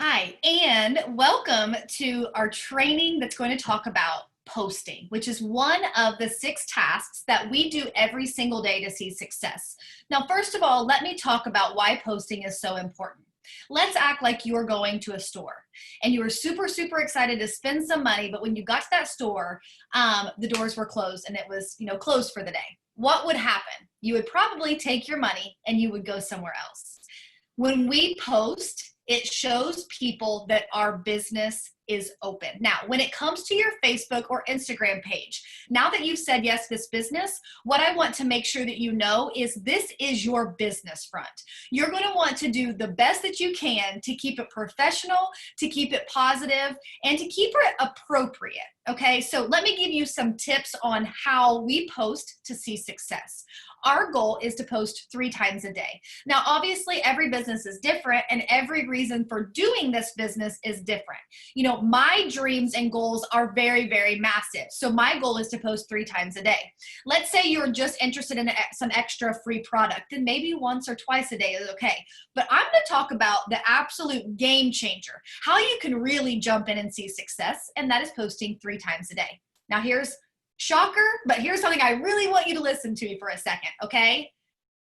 Hi, and welcome to our training that's going to talk about posting, which is one of the 6 tasks that we do every single day to see success. Now, first of all, let me talk about why posting is so important. Let's act like you're going to a store and you were super excited to spend some money, but when you got to that store, the doors were closed and it was, closed for the day. What would happen? You would probably take your money and you would go somewhere else. When we post, it shows people that our business is open. Now, when it comes to your Facebook or Instagram page, now that you've said yes to this business, what I want to make sure that you know is this is your business front. You're going to want to do the best that you can to keep it professional, to keep it positive, and to keep it appropriate. Okay, so let me give you some tips on how we post to see success. Our goal is to post 3 times a day. Now, obviously, every business is different and every reason for doing this business is different. My dreams and goals are very massive. So my goal is to post 3 times a day. Let's say you're just interested in some extra free product, then maybe once or twice a day is okay. But I'm going to talk about the absolute game changer, how you can really jump in and see success, and that is posting 3 times a day. Now, here's shocker, but here's something I really want you to listen to me for a second, okay?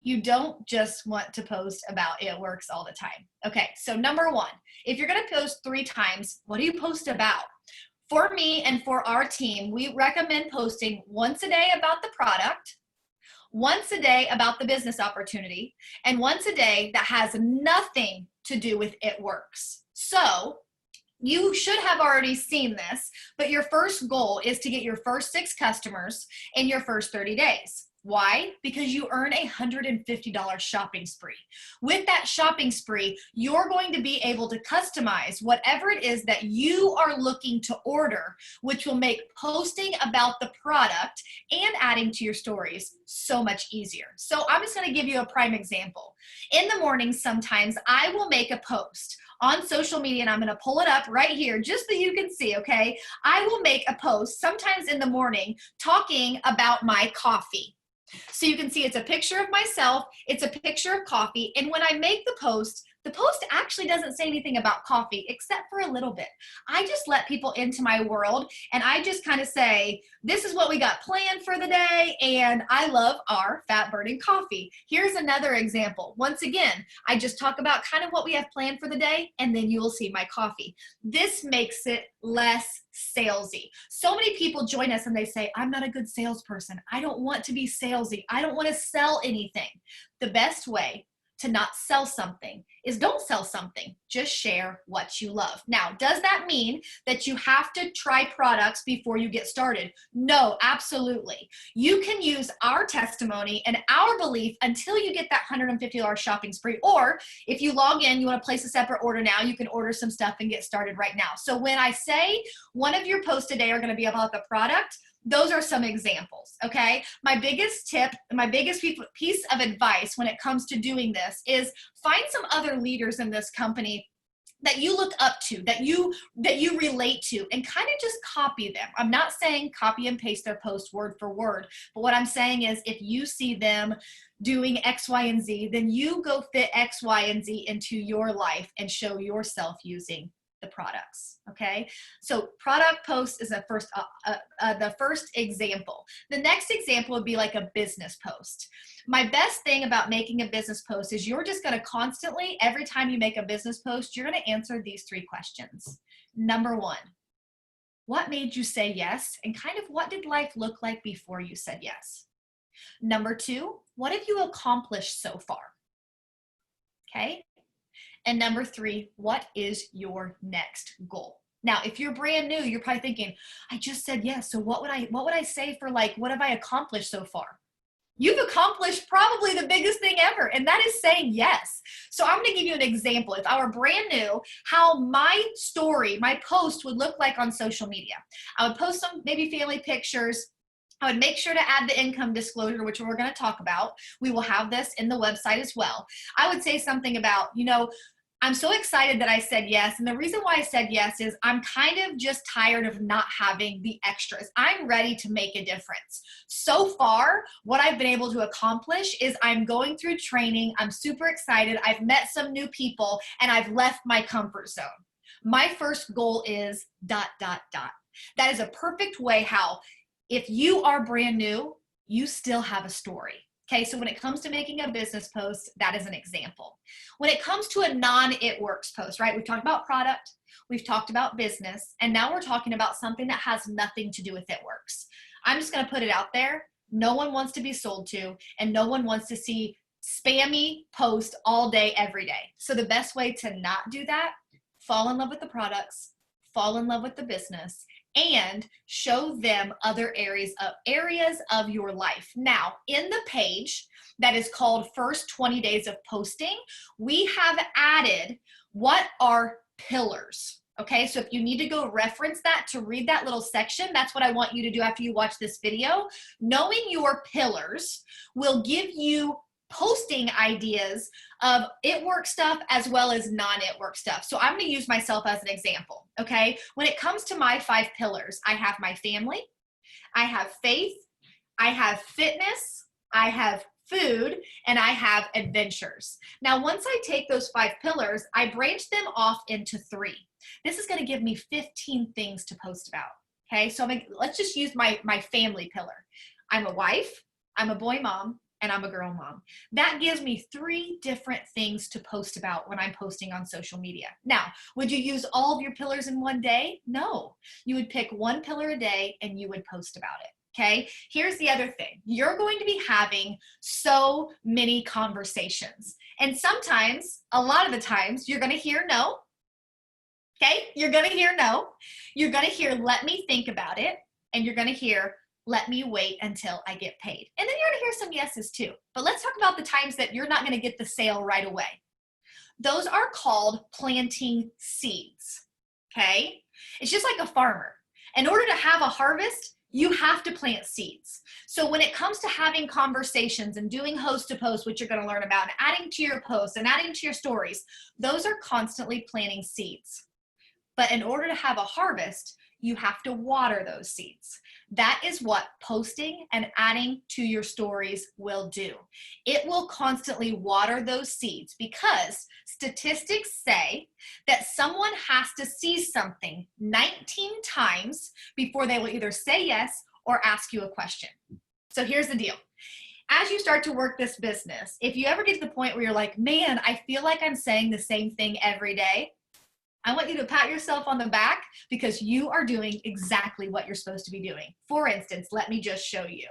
You don't just want to post about it works all the time. Okay, so number 1, if you're gonna post 3 times, what do you post about? For me and for our team, we recommend posting once a day about the product, once a day about the business opportunity, and once a day that has nothing to do with it works. So you should have already seen this, but your first goal is to get your first 6 customers in your first 30 days. Why? Because you earn a $150 shopping spree. With that shopping spree, you're going to be able to customize whatever it is that you are looking to order, which will make posting about the product and adding to your stories so much easier. So I'm just going to give you a prime example. In the morning, sometimes I will make a post on social media, and I'm going to pull it up right here just so you can see, okay? I will make a post sometimes in the morning talking about my coffee. So you can see it's a picture of myself, it's a picture of coffee, and when I make the post actually doesn't say anything about coffee except for a little bit. I just let people into my world and I just kind of say, this is what we got planned for the day and I love our fat burning coffee. Here's another example. Once again, I just talk about kind of what we have planned for the day and then you will see my coffee. This makes it less salesy. So many people join us and they say, I'm not a good salesperson. I don't want to be salesy. I don't want to sell anything. The best way to not sell something is don't sell something, just share what you love. Now, does that mean that you have to try products before you get started? No, absolutely. You can use our testimony and our belief until you get that $150 shopping spree, or if you log in, you want to place a separate order now, you can order some stuff and get started right now. So when I say one of your posts today are going to be about the product, those are some examples, okay? My biggest tip, my biggest piece of advice when it comes to doing this is find some other leaders in this company that you look up to, that you relate to, and kind of just copy them. I'm not saying copy and paste their post word for word, but what I'm saying is if you see them doing X, Y, and Z, then you go fit X, Y, and Z into your life and show yourself using the products, okay? So product post is the first example. The next example would be like a business post. My best thing about making a business post is you're just gonna constantly, every time you make a business post, you're gonna answer these 3 questions. Number 1, what made you say yes? And kind of what did life look like before you said yes? Number 2, what have you accomplished so far? Okay? And number 3, what is your next goal? Now, if you're brand new, you're probably thinking, I just said yes. So what would I say for like, what have I accomplished so far? You've accomplished probably the biggest thing ever, and that is saying yes. So I'm going to give you an example. If I were brand new, how my story, my post would look like on social media. I would post some maybe family pictures. I would make sure to add the income disclosure, which we're going to talk about. We will have this in the website as well. I would say something about, I'm so excited that I said yes. And the reason why I said yes is I'm kind of just tired of not having the extras. I'm ready to make a difference. So far, what I've been able to accomplish is I'm going through training. I'm super excited. I've met some new people and I've left my comfort zone. My first goal is ... That is a perfect way how if you are brand new, you still have a story. Okay, so when it comes to making a business post, that is an example. When it comes to a non-It Works post, right? We've talked about product, we've talked about business, and now we're talking about something that has nothing to do with It Works. I'm just gonna put it out there. No one wants to be sold to, and no one wants to see spammy posts all day, every day. So the best way to not do that, fall in love with the products, fall in love with the business, and show them other areas of your life. Now, in the page that is called First 20 Days of Posting, we have added what are pillars. Okay, so if you need to go reference that to read that little section, that's what I want you to do after you watch this video. Knowing your pillars will give you posting ideas of It Works stuff as well as non-It Works stuff. So I'm going to use myself as an example, okay? When it comes to my 5 pillars, I have my family, I have faith, I have fitness, I have food, and I have adventures. Now, once I take those 5 pillars, I branch them off into 3. This is going to give me 15 things to post about, okay? So let's just use my family pillar. I'm a wife, I'm a boy mom, and I'm a girl mom. That gives me 3 different things to post about when I'm posting on social media. Now, would you use all of your pillars in one day? No. You would pick 1 pillar a day and you would post about it. Okay, here's the other thing. You're going to be having so many conversations. And sometimes, a lot of the times, you're going to hear no. Okay, you're going to hear no. You're going to hear, let me think about it. And you're going to hear, let me wait until I get paid. And then you're going to hear some yeses too. But let's talk about the times that you're not going to get the sale right away. Those are called planting seeds. Okay, it's just like a farmer. In order to have a harvest, you have to plant seeds. So when it comes to having conversations and doing host to post, which you're going to learn about, and adding to your posts and adding to your stories, those are constantly planting seeds. But in order to have a harvest, you have to water those seeds. That is what posting and adding to your stories will do. It will constantly water those seeds because statistics say that someone has to see something 19 times before they will either say yes or ask you a question. So here's the deal. As you start to work this business, if you ever get to the point where you're like, man, I feel like I'm saying the same thing every day, I want you to pat yourself on the back because you are doing exactly what you're supposed to be doing. For instance, let me just show you.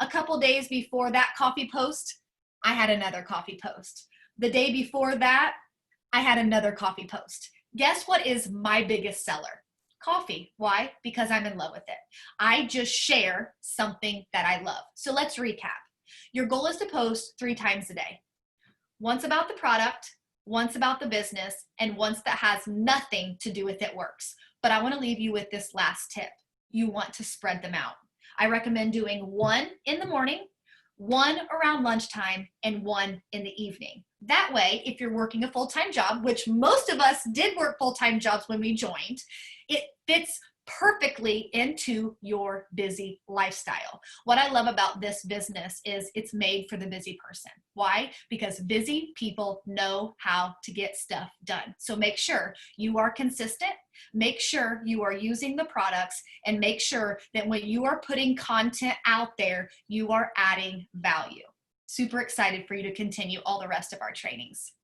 A couple days before that coffee post, I had another coffee post. The day before that, I had another coffee post. Guess what is my biggest seller? Coffee. Why? Because I'm in love with it. I just share something that I love. So let's recap. Your goal is to post 3 times a day. Once about the product, once about the business, and once that has nothing to do with It Works. But I want to leave you with this last tip. You want to spread them out. I recommend doing 1 in the morning, 1 around lunchtime, and 1 in the evening. That way, if you're working a full-time job, which most of us did work full-time jobs when we joined, it fits perfectly into your busy lifestyle. What I love about this business is it's made for the busy person. Why? Because busy people know how to get stuff done. So make sure you are consistent, make sure you are using the products, and make sure that when you are putting content out there, you are adding value. Super excited for you to continue all the rest of our trainings.